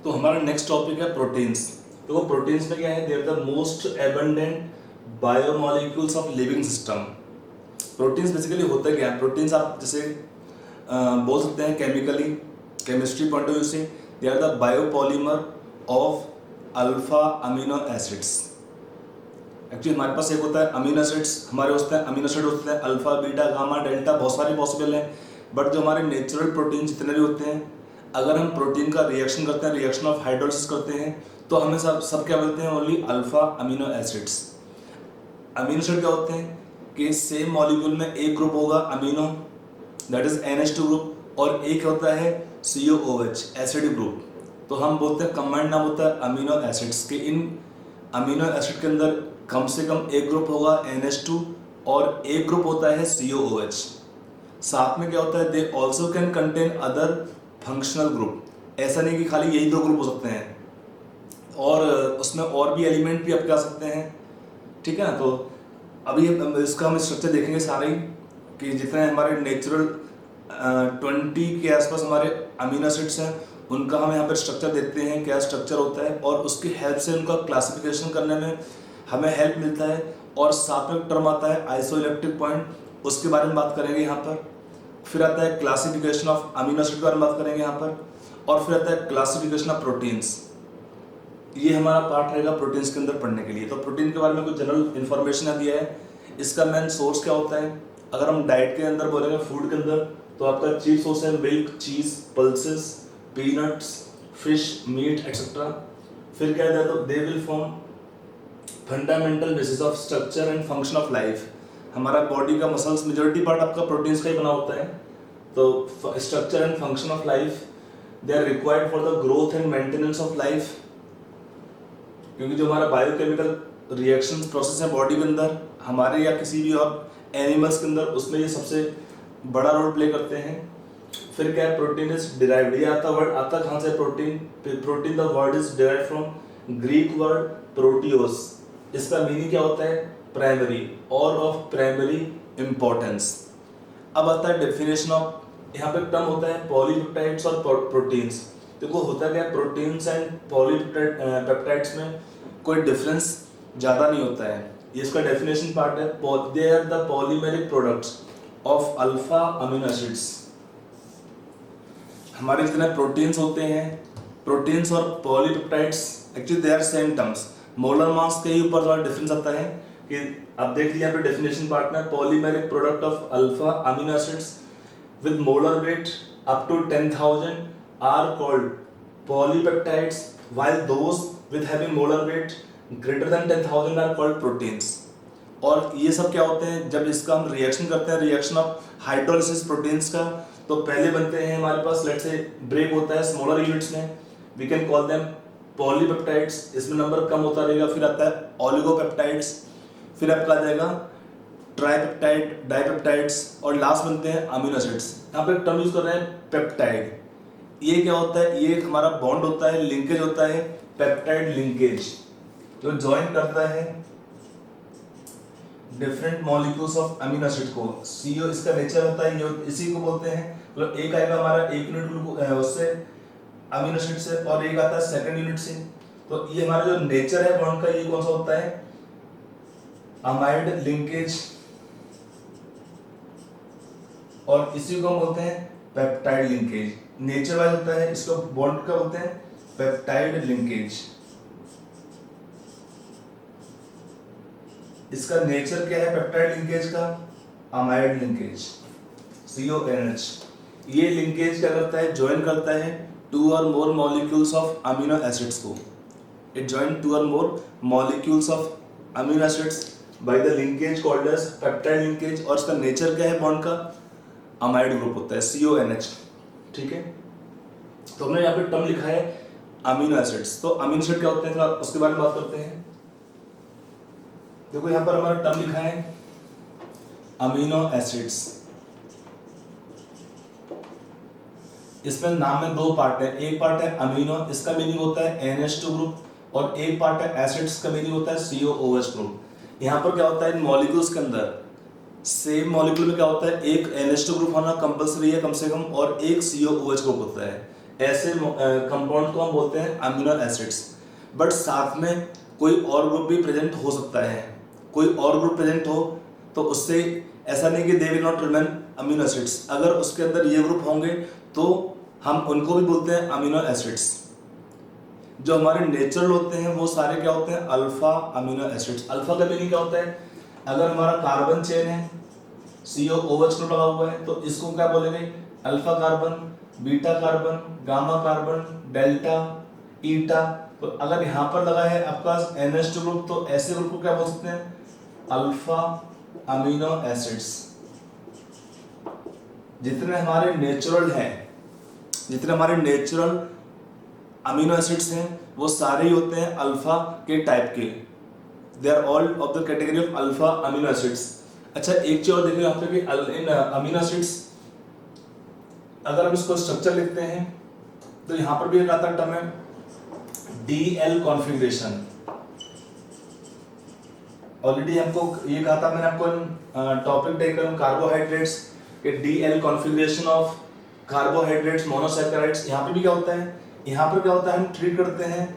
तो हमारा next topic है प्रोटीन्स। तो वो प्रोटीन्स में क्या है, they are the most abundant biomolecules of living system. Proteins basically होता क्या है, प्रोटीन्स आप जैसे बोल सकते हैं chemically, chemistry point of view से they are the biopolymer of alpha amino acids. Actually हमारे पास एक होता है अमीनो एसिड्स, हमारे होते हैं अमीनो एसिड होते हैं अल्फा बीटा गामा डेल्टा, बहुत सारे पॉसिबल हैं। बट जो हमारे नेचुरल प्रोटीन जितने भी होते हैं, अगर हम प्रोटीन का रिएक्शन करते हैं, रिएक्शन ऑफ हाइड्रोलिसिस करते हैं, तो हमें सब क्या बोलते हैं, only alpha amino acids. Amino acid क्या होते हैं कि सेम मॉलिक्यूल में एक ग्रुप होगा amino, that is NH2 group, और एक होता है COOH एसिड ग्रुप। तो हम बोलते हैं कंबाइंड नाम होता है अमीनो एसिड्स के। इन अमीनो एसिड के अंदर कम से कम एक ग्रुप होगा NH2 और एक ग्रुप होता है COOH। साथ में क्या होता है, they also can contain other functional group. ऐसा नहीं कि खाली यही दो ग्रुप हो सकते हैं, और उसमें और भी एलिमेंट भी आपके आ सकते हैं, ठीक है ना। तो अभी इसका हम स्ट्रक्चर देखेंगे सारे ही, कि जितने हमारे नेचुरल 20 के आसपास हमारे अमीनो एसिड्स हैं, उनका हम यहाँ पर स्ट्रक्चर देखते हैं, क्या स्ट्रक्चर होता है, और उसकी हेल्प से उनका क्लासिफिकेशन करने में हमें हेल्प मिलता है। और साथ में टर्म आता है आइसोइलेक्ट्रिक पॉइंट, उसके बारे में बात करेंगे यहाँ पर। फिर आता है क्लासिफिकेशन ऑफ अमीनो एसिड के बारे में बात करेंगे यहाँ पर, और फिर आता है क्लासिफिकेशन ऑफ प्रोटीन्स। ये हमारा पार्ट रहेगा प्रोटीन्स के अंदर पढ़ने के लिए। तो प्रोटीन के बारे में कुछ जनरल इन्फॉर्मेशन दिया है। इसका मेन सोर्स क्या होता है, अगर हम डाइट के अंदर बोलेंगे, फूड के अंदर, तो आपका चीफ सोर्स है milk, cheese, pulses, peanuts, fish, meat etcetera. फिर क्या है, तो they will form fundamental basis of structure and function of life. हमारा बॉडी का मसल्स मेजॉरिटी पार्ट आपका प्रोटीन्स का ही बना होता है। तो structure and function of life they are required for the growth and maintenance of life, क्योंकि जो हमारा बायोकेमिकल रिएक्शंस प्रोसेस है बॉडी के अंदर, हमारे या किसी भी और एनिमल्स के अंदर, उसमें ये सबसे बड़ा रोल प्ले करते हैं। फिर क्या है, प्रोटीन इज डिराइव्ड, ये आता वर्ड आता कहाँ से, protein. Protein the word is derived from Greek word proteios. इसका मीनिंग क्या होता है, प्राइमरी और ऑफ प्राइमरी इंपॉर्टेंस। अब आता है डेफिनेशन ऑफ, यहाँ पे टर्म होता है पॉलीपेप्टाइड्स और प्रोटीन्स। देखो होता क्या है, प्रोटीन्स एंड पॉलीपेप्टाइड्स में कोई डिफरेंस ज़्यादा नहीं होता है। ये इसका डेफिनेशन पार्ट है, they are the polymeric products of alpha amino acids. हमारे जितने प्रोटीन्स होते हैं, प्रोटीन्स और polypeptides actually they are same terms. Molar mass के ही ऊपर थोड़ा डिफरेंस आता है कि आप देख लीजिए यहाँ पे डेफिनेशन पार्ट में, polymeric product of alpha amino acids with molar weight up to 10,000 are called polypeptides, while those with having molar weight greater than 10,000 are called proteins. और ये सब क्या होते हैं, जब इसका हम रिएक्शन करते हैं, रिएक्शन ऑफ हाइड्रोलिसिस प्रोटीन्स का, तो पहले बनते हैं हमारे पास, लेट्स से ब्रेक होता है स्मॉलर यूनिट्स में, we can call them polypeptides, इसमें नंबर कम होता रहेगा। फिर आता है ओलिगोपेप्टाइड्स, फिर आपका आ जाएगा ट्राइपेप्टाइड, डाइपेप्टाइड्स, और लास्ट बनते हैं अमीनो एसिड्स। यहाँ पे टर्म यूज कर रहे हैं पेप्टाइड। ये क्या होता है, ये हमारा बॉन्ड होता है, लिंकेज होता है, पेप्टाइड लिंकेज, जो ज्वाइन करता है different molecules of amino acid को। CO इसका नेचर होता है, ये इसी को बोलते हैं, मतलब एक आएगा हमारा एक यूनिट उससे अमीनो एसिड से, और एक आता है सेकंड यूनिट से। तो ये हमारा जो नेचर है बॉन्ड का, ये कौन सा होता है, अमाइड लिंकेज, और इसी को हम बोलते हैं पेप्टाइड लिंकेज। नेचर वाइज होता है, इसको बॉन्ड का बोलते हैं पेप्टाइड लिंकेज। इसका नेचर क्या है पेप्टाइड लिंकेज का, अमाइड लिंकेज, CONH। ये लिंकेज क्या करता है, ज्वाइन करता है 2 or more molecules of amino acids को। It join 2 or more molecules of amino acids by the linkage called as peptide linkage, और इसका नेचर क्या है बॉन्ड का, अमाइड ग्रुप होता है, CONH, ठीक है। तो हमने यहाँ पे टर्म लिखा है अमीनो एसिड्स। तो अमीनो एसिड क्या होते हैं, उसके बारे में बात करते हैं। देखो यहाँ पर हमारा टर्म लिखा है अमीनो एसिड्स। इसमें नाम में दो पार्ट है, एक पार्ट है अमीनो, इसका मीनिंग होता है NH2 ग्रुप, और एक पार्ट है एसिड्स का मीनिंग होता है COOH ग्रुप। यहाँ पर क्या होता है, इन मॉलिक्यूल्स के अंदर सेम मॉलिक्यूल में क्या होता है, एक NH2 ग्रुप होना कंपलसरी है कम से कम, और एक COOH ग्रुप होता है। ऐसे कंपाउंड को हम बोलते हैं अमीनो एसिड्स। बट साथ में कोई और ग्रुप भी प्रेजेंट हो सकता है, कोई और ग्रुप प्रेजेंट हो तो उससे ऐसा नहीं कि they will not remain amino acids. अगर उसके अंदर ये ग्रुप होंगे तो हम उनको भी बोलते हैं अमीनो एसिड्स। जो हमारे नेचुरल होते हैं वो सारे क्या होते हैं, अल्फा अमीनो एसिड्स। अल्फा का मीनिंग क्या होता है, अगर हमारा कार्बन चेन है, COOH ग्रुप लगा हुआ है, तो इसको क्या बोलेंगे, alpha carbon, beta carbon, gamma carbon, delta, eta. तो अगर यहाँ पर लगा है आपका NH2 ग्रुप, तो ऐसे ग्रुप को क्या बोल सकते हैं, अल्फा अमीनो एसिड्स। जितने हमारे नेचुरल अमीनो एसिड्स हैं वो सारे ही होते हैं अल्फा के टाइप के। They are all of the category of alpha amino acids. अच्छा, एक चीज और देखो यहाँ पे कि इन अमीनो एसिड्स अगर हम इसको स्ट्रक्चर लिखते हैं तो यहाँ पर भी एक आता टर्म है DL कॉन्फ़िगरेशन। ऑलरेडी हमको ये कहा था मैंने आपको टॉपिक टेकन कार्बोहाइड्रेट्स के DL configuration of carbohydrates monosaccharides. यहाँ पे भी क्या होता है, यहाँ पर क्या होता है, हम ट्रीट करते हैं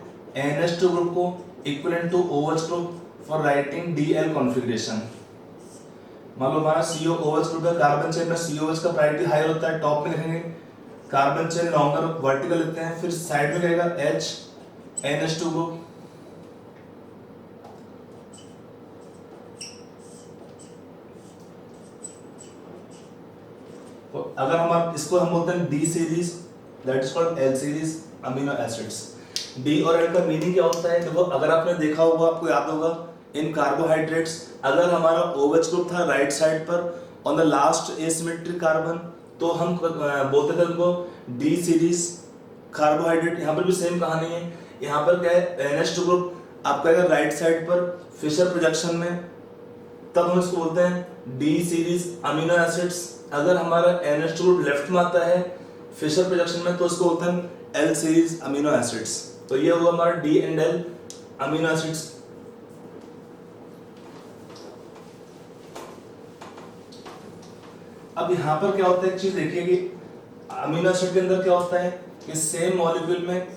NH2 ग्रुप को equivalent to OH group for writing DL configuration. मान लो हमारा COOH ग्रुप है, कार्बन चेन में COOH का प्रायोरिटी हायर होता है, टॉप में लिखेंगे कार्बन चेन लॉन्गर वर्टिकल लेते हैं, फिर साइड में रहेगा H NH2 ग्रुप। तो अगर हम इसको हम बोलते हैं D series, that is called L series amino acids. D और L का मीनिंग क्या होता है, देखो अगर आपने देखा होगा, आपको याद होगा, इन कार्बोहाइड्रेट्स अगर हमारा OH ग्रुप था राइट साइड पर on the last asymmetric carbon, तो हम बोलते थे उनको D सीरीज कार्बोहाइड्रेट। यहाँ पर भी सेम कहानी है, यहाँ पर क्या है, NH2 ग्रुप आपका अगर राइट साइड पर फिशर प्रोजेक्शन में, तब हम इसको बोलते हैं D सीरीज अमीनो एसिड्स। अगर हमारा NH2 ग्रुप लेफ्ट में आता है फिशर प्रोजेक्शन में, तो इसको बोलते हैं L सीरीज अमीनो एसिड्स। तो ये हुआ हमारा D and L amino acids. अब यहाँ पर क्या होता है, एक चीज देखिए कि अमीनो एसिड के अंदर क्या होता है कि सेम मॉलिक्यूल में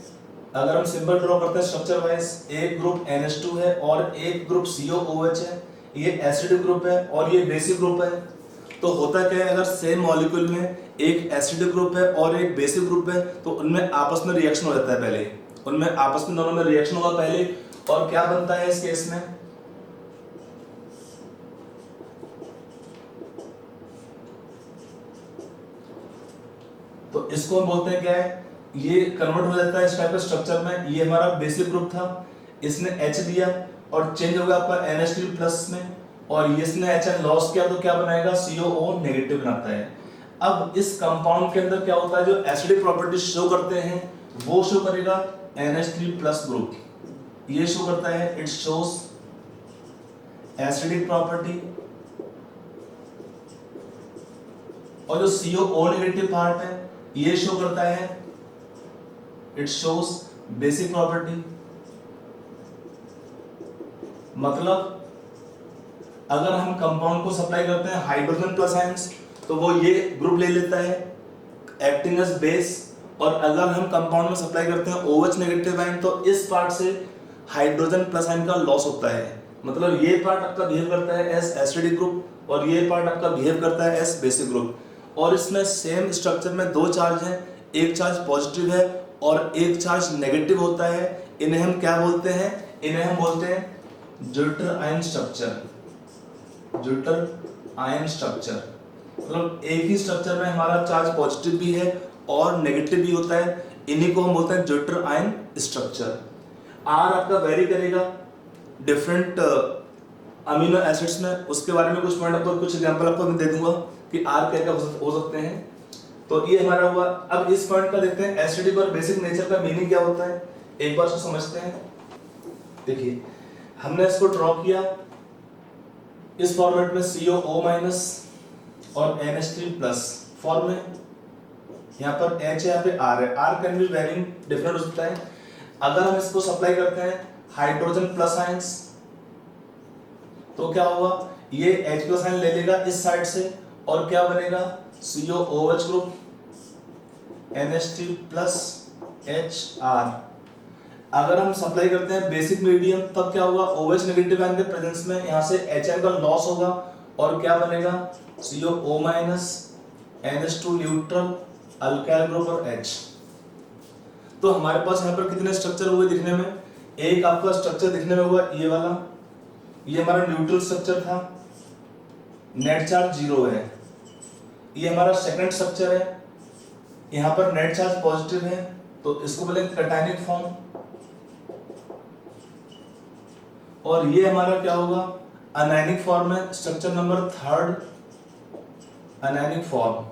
अगर हम सिंबल ड्रॉ करते हैं स्ट्रक्चर वाइज, एक ग्रुप NH2 है और एक ग्रुप COOH है, ये एसिडिक ग्रुप है और ये बेसिक ग्रुप है। तो होता क्या है, अगर सेम मॉलिक्यूल में एक एसिडिक ग्रुप है और एक बेसिक ग्रुप है, तो उनमें आपस में रिएक्शन हो जाता है पहले, उनमें आपस में दोनों में रिएक्शन होगा पहले, और क्या बनता है इस केस में, तो इसको हम बोलते हैं क्या है, ये कन्वर्ट हो जाता है इस टाइप के स्ट्रक्चर में। ये हमारा बेसिक ग्रुप था, इसने H दिया और चेंज हो गया आपका NH3 प्लस में, और ये इसने HN लॉस किया तो क्या बनाएगा, COO नेगेटिव बनाता है। अब इस कंपाउंड के अंदर क्या होता है, जो एसिडिक प्रॉपर्टी शो करते हैं वो शो करेगा NH3 प्लस ग्रुप, ये शो करता है, इट शोस एसिडिक प्रॉपर्टी। और जो COO नेगेटिव पार्ट है ये शो करता है, इट शोस बेसिक प्रॉपर्टी। मतलब अगर हम कंपाउंड को सप्लाई करते हैं हाइड्रोजन प्लस आयंस, तो वो ये ग्रुप ले लेता है एक्टिंग एज बेस, और अगर हम कंपाउंड में सप्लाई करते हैं OH नेगेटिव आयन, तो इस पार्ट से हाइड्रोजन प्लस आयन का लॉस होता है। मतलब ये पार्ट आपका बिहेव करता है एज एसिडिक ग्रुप और ये पार्ट आपका बिहेव करता है एज बेसिक ग्रुप। और इसमें सेम स्ट्रक्चर में दो चार्ज हैं, एक चार्ज पॉजिटिव है और एक चार्ज नेगेटिव होता है। इन्हें हम क्या बोलते हैं, इन्हें हम बोलते हैं zwitter ion structure. Zwitter ion structure मतलब एक ही स्ट्रक्चर में हमारा चार्ज पॉजिटिव भी है और नेगेटिव भी होता है, इन्हीं को हम बोलते हैं ज्विटर आयन स्ट्रक्चर। आर आपका वेरी करेगा डिफरेंट अमीनो एसिड्स में, उसके बारे में कुछ पॉइंट आपको, कुछ एग्जांपल आपको मैं दे दूंगा कि आर क्या क्या हो सकते हैं। तो ये हमारा हुआ। अब इस पॉइंट का देखते हैं एसिडिक और बेसिक नेचर का मीनिंग क्या होता है, एक बार इसको समझते हैं। देखिए हमने इसको ड्रॉ किया इस फॉर्मेट में COO माइनस और NH3 प्लस फॉर्म में, यहाँ पर H है, यहाँ पे R है। R can be very different हो सकता है। अगर हम इसको सप्लाई करते हैं हाइड्रोजन प्लस आयंस, तो क्या होगा, ये H प्लस आयन ले लेगा इस साइड से और क्या बनेगा COOH group NH3 plus HR। अगर हम सप्लाई करते हैं बेसिक मीडियम तब क्या होगा, OH नेगेटिव आयन के प्रेजेंस में यहाँ से HN का लॉस होगा और क्या बनेगा, CO minus NH2 neutral alkyl group और H। तो हमारे पास यहाँ पर कितने स्ट्रक्चर हुए दिखने में, एक आपका स्ट्रक्चर दिखने में हुआ ये वाला, ये हमारा न्यूट्रल स्ट्रक्चर था, नेट चार्ज 0 है। ये हमारा सेकंड स्ट्रक्चर है, यहाँ पर नेट चार्ज पॉजिटिव है, तो इसको बोलेंगे कैटायनिक फॉर्म। और ये हमारा क्या होगा, अनायनिक फॉर्म है, structure number third anionic form.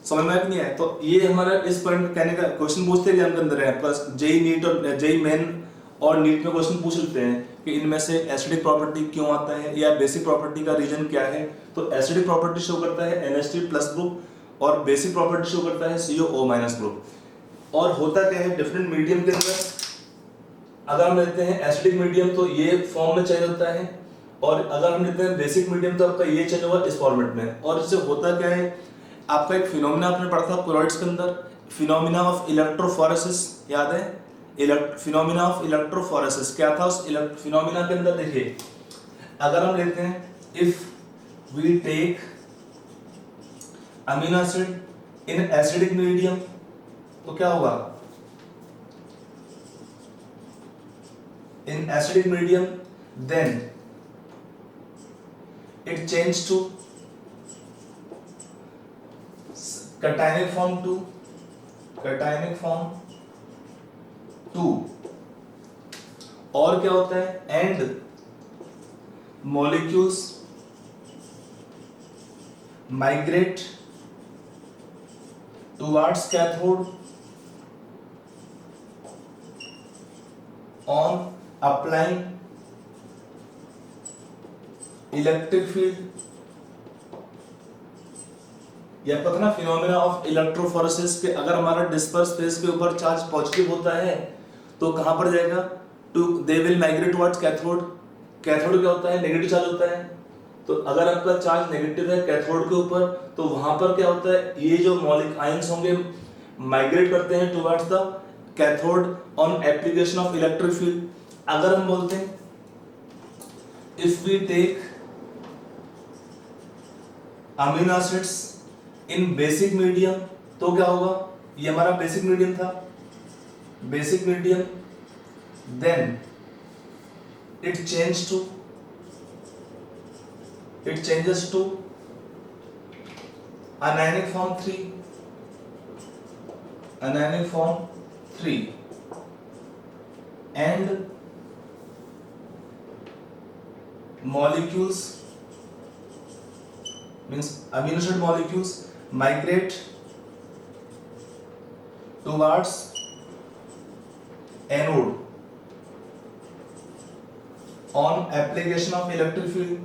समझ में आया कि नहीं है? तो ये हमारा इस पॉइंट कहने का क्वेश्चन पूछते हैं एग्जाम के अंदर है, प्लस जेई नीट और जेई मेन और नीट में क्वेश्चन पूछ लेते हैं कि इनमें से एसिडिक प्रॉपर्टी क्यों आता है या बेसिक प्रॉपर्टी का रीजन क्या है। तो एसिडिक प्रॉपर्टी शो करता है NH3 प्लस ग्रुप और बेसिक प्रॉपर्टी शो करता है CO माइनस ग्रुप। और होता क्या है डिफरेंट मीडियम के अंदर, अगर हम लेते हैं एसिडिक मीडियम तो ये फॉर्म में चाहिए होता है, और अगर हम लेते हैं बेसिक मीडियम तो आपका ये चाहिए होगा इस फॉर्मेट में। और इससे होता क्या है, आपका एक फिनोमिना आपने पढ़ा था कोलॉइड्स के अंदर, फिनोमिना ऑफ इलेक्ट्रोफोरेसिस, याद है? फिनोमिना ऑफ इलेक्ट्रोफोरेसिस क्या था उस फिनोमिना के अंदर, देखिए अगर हम लेते हैं if we take amino acid in acidic medium तो क्या होगा, in acidic medium then it change to cationic form to cationic form 2। और क्या होता है, and molecules migrate towards cathode on applying electric field। यह पता ना फिनोमिना ऑफ इलेक्ट्रोफोरेसिस के, अगर हमारा डिस्पर्स फेस के ऊपर चार्ज पॉजिटिव होता है तो कहां पर जाएगा, to they will migrate towards cathode. Cathode क्या होता है, नेगेटिव चार्ज होता है, तो अगर आपका चार्ज नेगेटिव है कैथोड के ऊपर तो वहां पर क्या होता है, ये जो मॉलिक्यूल आयंस होंगे माइग्रेट करते हैं towards the cathode on application of electric field. अगर हम बोलते हैं if we take amino acids in basic medium तो क्या होगा, ये हमारा बेसिक मीडियम था, basic medium then it changes to anionic form 3, anionic form 3 and molecules means amino acid molecules migrate towards anode on application of electric field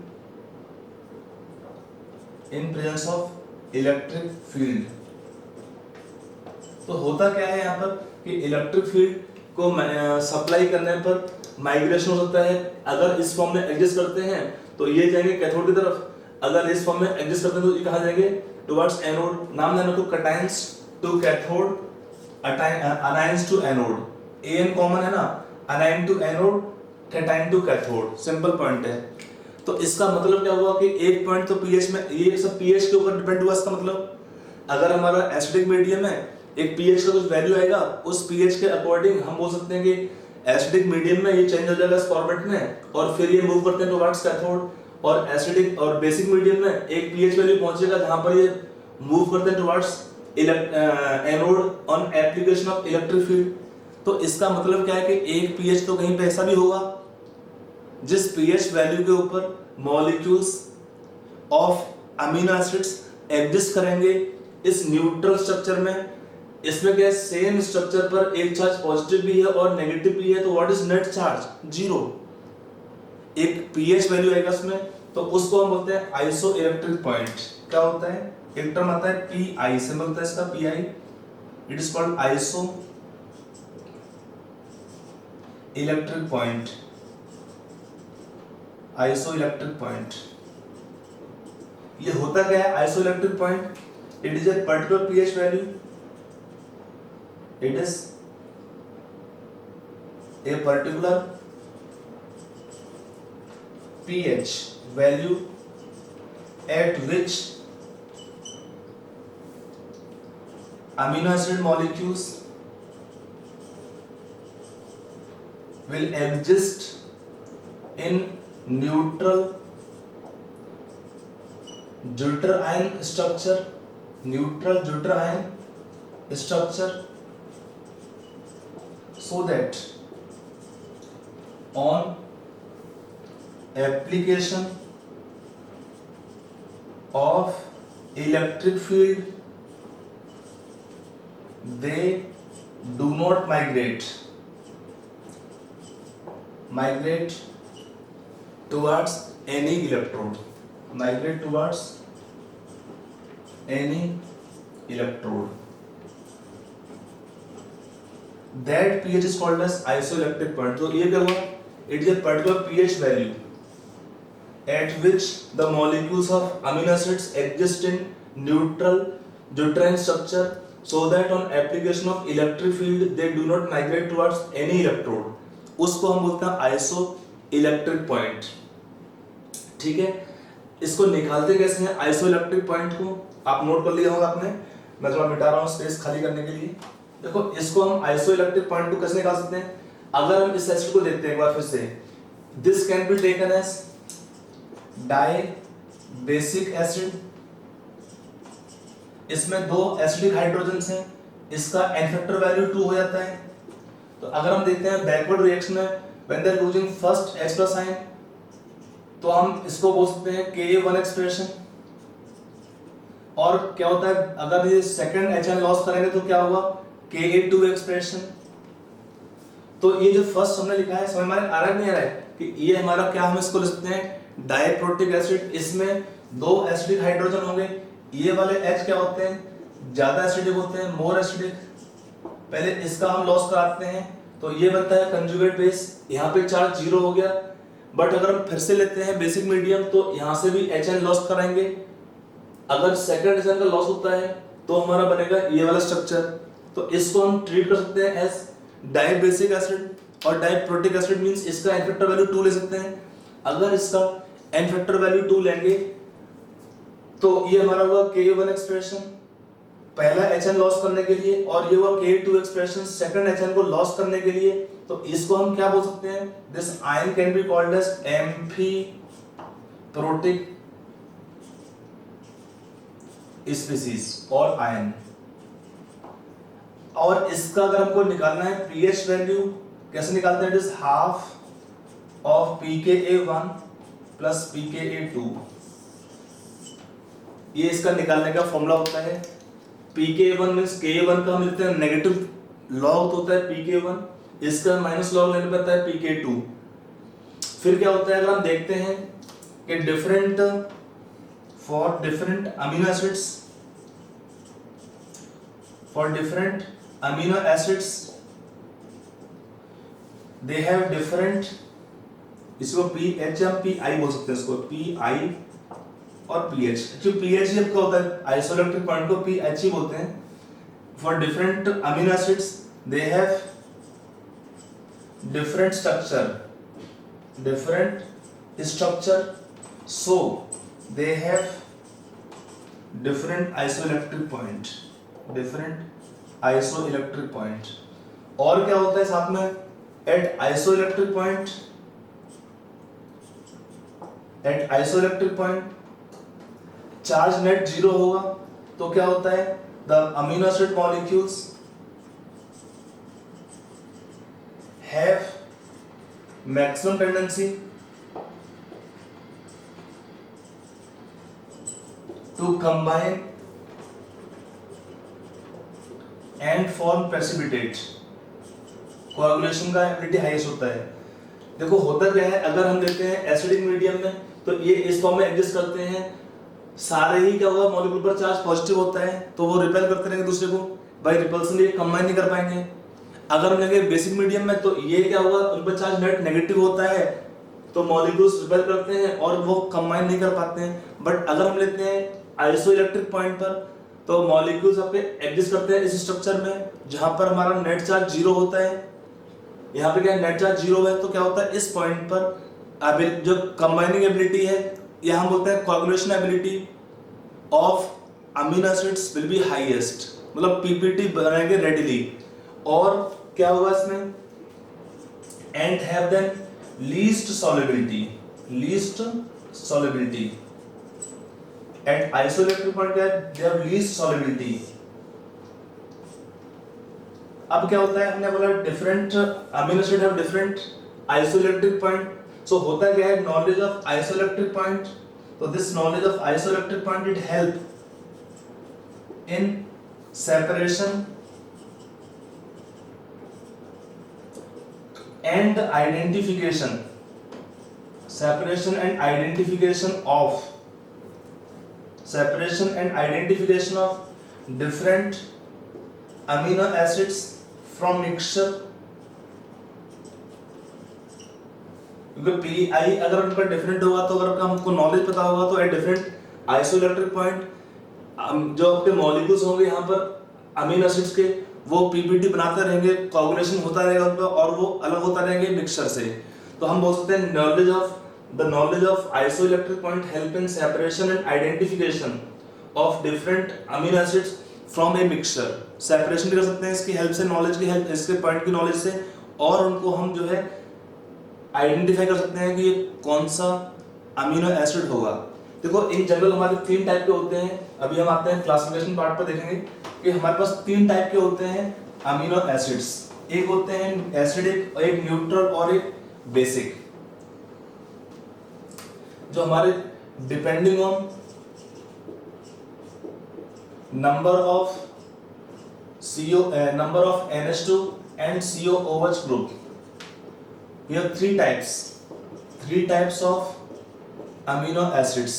in presence of electric field। तो होता क्या है यहाँ पर कि electric field को supply करने पर माइग्रेशन हो सकता है। अगर इस फॉर्म में एडजस्ट करते हैं तो ये जाएंगे कैथोड की तरफ, अगर इस फॉर्म में एडजस्ट करते हैं तो ये कहाँ जाएंगे, टुवर्ड्स एनोड। नाम लेना तो cations to cathode, anions to anode. एन कॉमन है ना, anion to anode, cation to cathode, simple point है। तो इसका मतलब क्या हुआ कि एक पॉइंट तो पीएच में, ये सब पीएच के ऊपर डिपेंड हुआ। इसका मतलब अगर हमारा एसिडिक मीडियम है, एक पीएच का कुछ वैल्यू आएगा, उस पीएच के अकॉर्डिंग हम बोल सकते हैं कि एसिडिक मीडियम में ये चेंज हो जाएगा इस फॉर्मेट में, और फिर ये मूव करते हैं टुवर्ड्स कैथोड। और एसिडिक और बेसिक मीडियम में एक पीएच वैल्यू पहुंचेगा जहां पर ये मूव करते हैं towards anode on application of electric field. तो इसका मतलब क्या है कि एक पीएच तो कहीं पे ऐसा भी होगा जिस पीएच वैल्यू के ऊपर molecules of amino acids exist करेंगे इस न्यूट्रल स्ट्रक्चर में। इसमें क्या है, सेम स्ट्रक्चर पर एक चार्ज पॉजिटिव भी है और नेगेटिव भी है, तो व्हाट इज नेट चार्ज, 0। एक पीएच वैल्यू आएगा इसमें, तो उसको हम बोलते हैं आइसो इलेक्ट्रिक पॉइंट। क्या होता है, एक टर्म आता है पीआई से मिलता है इसका, pi, it is called iso electric point, iso electric point. ये होता क्या है isoelectric point? It is a particular pH value, it is a particular pH value at which amino acid molecules will exist in neutral deuter ion structure, so that on application of electric field they do not migrate towards any electrode, that pH is called as isoelectric point. तो ये क्या हुआ? It is a particular pH value at which the molecules of amino acids exist in neutral deuterium structure, so that on application of electric field they do not migrate towards any electrode. उसको हम बोलते हैं iso electric point. ठीक है, इसको निकालते कैसे हैं आइसो इलेक्ट्रिक पॉइंट को? आप नोट कर लिया होगा आपने, मैं थोड़ा मिटा रहा हूँ स्पेस खाली करने के लिए। देखो इसको हम आइसो इलेक्ट्रिक पॉइंट को कैसे निकाल सकते हैं? अगर हम इस एसिड को देखते हैं एक बार फिर से, this can be taken as dibasic acid, इसमें दो एसिडिक हाइड्रोजन्स हैं, इसका एन फैक्टर वैल्यू 2 हो जाता है। तो अगर हम देखते हैं बैकवर्ड रिएक्शन में when they are using first H plus ion, तो हम इसको बोल सकते हैं Ka1 एक्सप्रेशन। और क्या होता है अगर ये सेकंड HN लॉस करेंगे तो क्या होगा? Ka2 expression. तो ये जो फर्स्ट हमने लिखा है समझ में आ रहा नहीं आ रहा है कि ये हमारा क्या, हम इसको लिखते हैं डाइप्रोटिक एसिड, इसमें दो एसिडिक हाइड्रोजन होंगे। ये वाले H क्या होते हैं? ज्यादा एसिडिक होते हैं, मोर एसिडिक। पहले इसका हम लॉस कराते हैं तो ये बनता है कंजुगेट बेस, यहाँ पे चार्ज 0 हो गया। बट अगर हम फिर से लेते हैं बेसिक मीडियम तो यहाँ से भी HN लॉस कराएंगे। अगर सेकंड HN का लॉस होता है तो हमारा बनेगा ये वाला स्ट्रक्चर। तो इसको हम ट्रीट कर सकते हैं एज डाई बेसिक एसिड, और डाइप्रोटिक एसिड मींस इसका एन फैक्टर वैल्यू 2 ले सकते हैं। अगर इसका एन फैक्टर वैल्यू 2 लेंगे तो ये हमारा हुआ Ka1 एक्सप्रेशन पहला HN लॉस करने के लिए, और ये हुआ Ka2 एक्सप्रेशन सेकंड HN को लॉस करने के लिए। तो इसको हम क्या बोल सकते हैं? This ion can be called as amphiprotic species और आयन। और इसका अगर हमको निकालना है pH वैल्यू, कैसे निकालते हैं? It is half of pKa1 plus pKa2। ये इसका निकालने का फॉर्मूला होता है। pKa1 मींस Ka1 का हम लिखते हैं नेगेटिव लॉग होता है pK1, इसका माइनस लॉग लेने पर आता है pK2। फिर क्या होता है अगर हम देखते हैं कि different for different amino acids they have different, इसको pH या PI बोल सकते हैं, इसको PI और pH। जो pH जब क्या होता है आइसोइलेक्ट्रिक पॉइंट को pH ही बोलते हैं। For different amino acids they have different structure, so they have different isoelectric point। और क्या होता है साथ में? at isoelectric point charge net 0 होगा। तो क्या होता है? the amino acid molecules have maximum tendency to combine and form precipitate। Coagulation का एबिलिटी हाईएस्ट होता है। देखो होता क्या है, अगर हम देखते हैं एसिडिक मीडियम में तो ये इस फॉर्म में एग्जिस्ट करते हैं, सारे ही क्या होगा मॉलिक्यूल पर चार्ज पॉजिटिव होता है तो वो रिपेल करते रहेंगे दूसरे को, बाय रिपल्सन ये कंबाइन नहीं कर पाएंगे। अगर हम लेंगे बेसिक मीडियम में तो ये क्या होगा, उन पर चार्ज नेट नेगेटिव होता है तो मॉलिक्यूल्स रिपेल करते हैं और वो कंबाइन नहीं कर पाते हैं। बट अगर हम लेते हैं आइसोइलेक्ट्रिक पॉइंट पर, तो मॉलिक्यूल्स आपके एग्जिस्ट करते हैं इस स्ट्रक्चर में जहां पर हमारा नेट चार्ज 0 होता है। यहाँ पे क्या नेट चार्ज 0 है, तो क्या होता है इस पॉइंट पर अब जो कंबाइनिंग एबिलिटी है, यहाँ हम बोलते हैं coagulation ability of amino acids will be highest, मतलब पीपीटी बनाएंगे रेडिली। और क्या होगा इसमें, and have then least solubility at isoelectric point क्या है, they have least solubility। अब क्या होता है, हमने बोला different amino acid have different isoelectric point. So होता क्या है, नॉलेज ऑफ आइसोइलेक्ट्रिक पॉइंट, तो this knowledge of isoelectric point it help in separation and identification of different amino acids from mixture। क्योंकि पीआई अगर उनका डिफरेंट होगा, तो अगर हमको नॉलेज पता होगा, तो एट डिफरेंट आइसोइलेक्ट्रिक पॉइंट जो आपके मॉलिक्यूल्स होंगे यहाँ पर अमीनो एसिड्स के, वो पीपीटी बनाते रहेंगे, कोagulation होता रहेगा उनका, और वो अलग होता रहेंगे मिक्सचर से। तो हम बोल सकते हैं knowledge of isoelectric point help in separation and identification of different amino acids from a mixture. Separation भी कर सकते हैं इसकी हेल्प से, नॉलेज की हेल्प, इसके पॉइंट की नॉलेज से, और उनको हम जो है आइडेंटिफाई कर सकते हैं कि ये कौन सा अमीनो एसिड होगा। देखो इन जनरल हमारे 3 टाइप के होते हैं। अभी हम आते हैं क्लासिफिकेशन पार्ट पर, देखेंगे कि हमारे पास 3 टाइप के होते हैं अमीनो एसिड्स। एक होते हैं एसिडिक, एक न्यूट्रल और एक बेसिक। जो हमारे depending on number of NH2 and COOH group, we have 3 types of amino acids.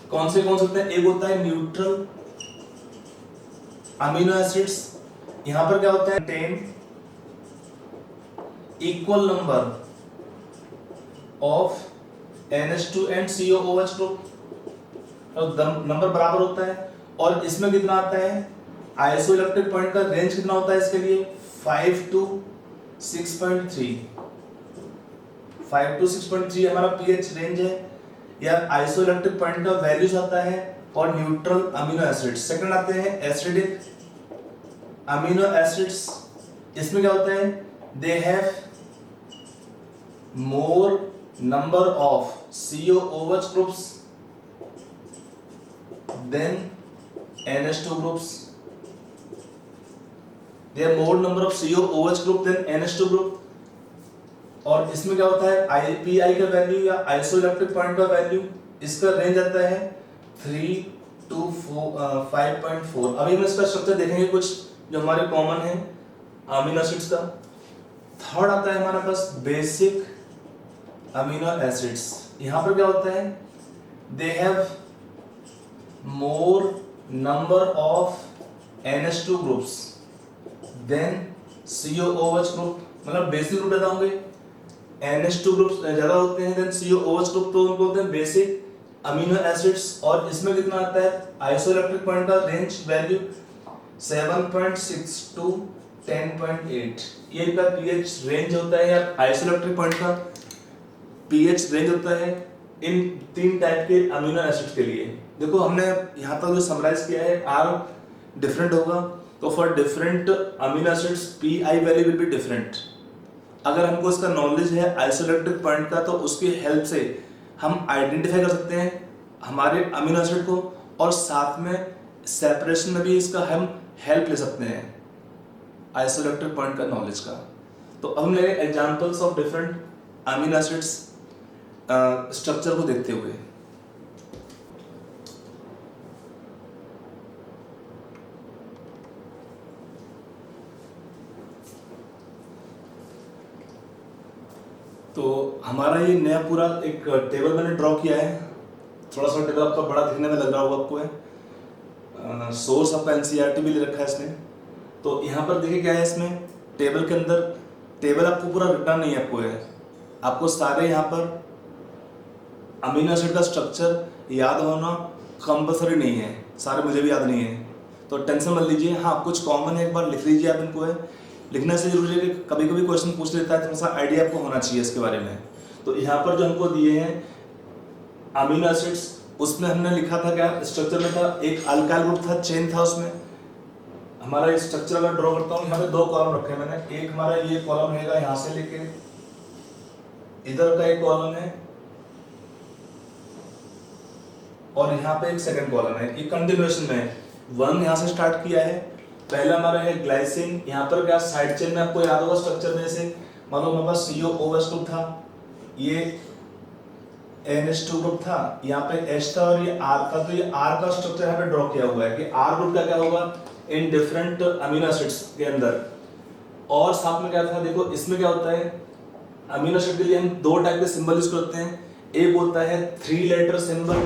कौन से होते हैं, एक होता है न्यूट्रल अमीनो एसिड्स। यहां पर क्या होता है, 10 equal number of NH2 and COOH group, number बराबर होता है। और इसमें कितना आता है, आइसोइलेक्ट्रिक पॉइंट का रेंज कितना होता है इसके लिए, 5 to 6.3। 5 to 6.3 हमारा पीएच रेंज है, या आइसोइलेक्ट्रिक पॉइंट का वैल्यूज आता है। और न्यूट्रल अमीनो एसिड्स सेकंड आते हैं एसिडिक अमीनो एसिड्स। इसमें क्या होता है, they have more number of COOH groups than NH2 groups. They have more number of COOH group than NH2 group. और इसमें क्या होता है, पीआई का वैल्यू या आइसोइलेक्ट्रिक पॉइंट का वैल्यू, इसका रेंज आता है 3 to 5.4। अभी हम इसका स्ट्रक्चर देखेंगे कुछ जो हमारे कॉमन है अमीनो एसिड्स का। थर्ड आता है हमारे पास बेसिक अमीनो एसिड्स। यहाँ पर क्या होता है, they have more number of NH2 groups than COOH group, मतलब बेसिक ग्रुप ज्यादा होंगे, NH2 ग्रुप्स ज्यादा होते हैं देन COOH ग्रुप, तो उनको बोलते हैं बेसिक अमीनो एसिड्स। और इसमें कितना आता है, आइसोइलेक्ट्रिक पॉइंट का रेंज वैल्यू 7.6 to 10.8, ये इनका पीएच रेंज होता है, या आइसोइलेक्ट्रिक पॉइंट का पीएच रेंज होता है इन 3 टाइप के अमीनो एसिड्स के लिए। देखो हमने यहाँ तक जो समराइज किया है, आर डिफरेंट होगा, तो for different amino acids pi value will be different. अगर हमको इसका नॉलेज है आइसोइलेक्ट्रिक पॉइंट का, तो उसकी हेल्प से हम आइडेंटिफाई कर सकते हैं हमारे अमीनो एसिड को, और साथ में सेपरेशन में भी इसका हम हेल्प ले सकते हैं आइसोइलेक्ट्रिक पॉइंट का नॉलेज का। तो अब हम लेंगे examples of different amino acids structure को देखते हुए। तो हमारा ये नया पूरा एक टेबल मैंने ड्रॉ किया है। थोड़ा सा टेबल आपका बड़ा दिखने में लग रहा होगा आपको, है सोर्स आपका NCERT भी ले रखा है इसमें। तो यहाँ पर देखिए क्या है, इसमें टेबल के अंदर टेबल आपको पूरा रटना नहीं है आपको है, आपको सारे यहाँ पर अमीनो एसिड का स्ट्रक्चर याद होना कंपल्सरी नहीं है, सारे मुझे भी याद नहीं है, तो टेंशन मत लीजिए। हाँ, कुछ कॉमन है, एक बार लिख लीजिए आप इनको। है लिखने से जरूरी है कि कभी कभी क्वेश्चन पूछ लेता है, थोड़ा सा आइडिया आपको होना चाहिए इसके बारे में। तो यहाँ पर जो हमको दिए हैं अमीनो एसिड्स, उसमें हमने लिखा था क्या स्ट्रक्चर में था, एक अल्काइल ग्रुप था, चेन था उसमें। हमारा स्ट्रक्चर अगर ड्रॉ करता हूँ, यहाँ पे दो कॉलम रखे मैंने, एक हमारा ये कॉलम रहेगा यहाँ से लेके इधर का एक कॉलम है, और यहाँ पे एक सेकंड कॉलम है, ये कंटिन्यूएशन में है। 1 यहाँ से स्टार्ट किया है, पहला हमारा है ग्लाइसिन। यहाँ पर क्या साइड चेन में आपको याद होगा स्ट्रक्चर में से, मान लो हमारे पास COOH ग्रुप था, ये NH2 ग्रुप था, यहाँ पे H था और ये R था, तो ये R का स्ट्रक्चर यहाँ पे ड्रॉ किया हुआ है कि R ग्रुप का क्या होगा इन डिफरेंट अमीनो एसिड्स के अंदर। और साथ में क्या था, देखो इसमें क्या होता है, अमीनो एसिड के लिए हम दो टाइप के सिंबल यूज करते हैं, एक होता है 3 लेटर सिंबल,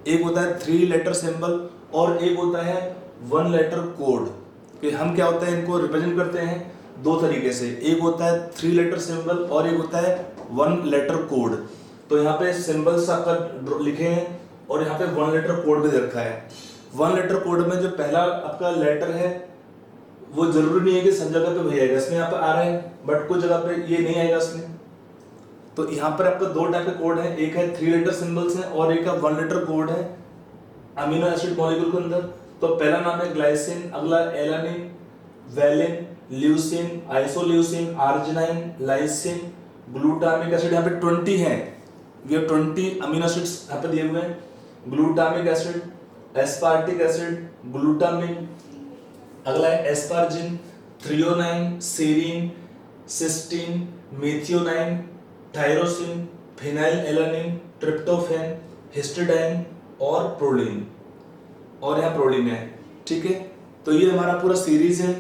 एक होता है 3 लेटर सिंबल, और एक होता है 1 लेटर कोड। कि हम क्या होता है इनको रिप्रेजेंट करते हैं दो तरीके से, एक होता है 3 लेटर सिंबल और एक होता है 1 लेटर कोड। तो यहाँ पे सिंबल्स आपका लिखे हैं और यहाँ पे 1 लेटर कोड भी दे रखा है। 1 लेटर कोड में जो पहला आपका लेटर है वो जरूरी नहीं है कि सब जगह पे वही आएगा, इसमें यहाँ पे आ रहा है बट कुछ जगह पे ये नहीं आएगा इसमें। तो यहाँ पर आपका दो टाइप के कोड है, एक है 3 लेटर सिंबल्स है और एक है 1 लेटर कोड है अमीनो एसिड मॉलिक्यूल के अंदर। तो पहला नाम है ग्लाइसिन, अगला alanine, valine, leucine, isoleucine, arginine, lysine, glutamic acid. यहाँ पे 20 है, ये 20 अमीनो एसिड्स यहाँ पे दिए हुए हैं। Glutamic acid, aspartic acid, glutamine, अगला है asparagine, threonine, serine, cysteine, methionine, tyrosine, phenylalanine, tryptophan, histidine और प्रोलिन, और यहाँ प्रोलिन है। ठीक है, तो ये हमारा पूरा सीरीज है,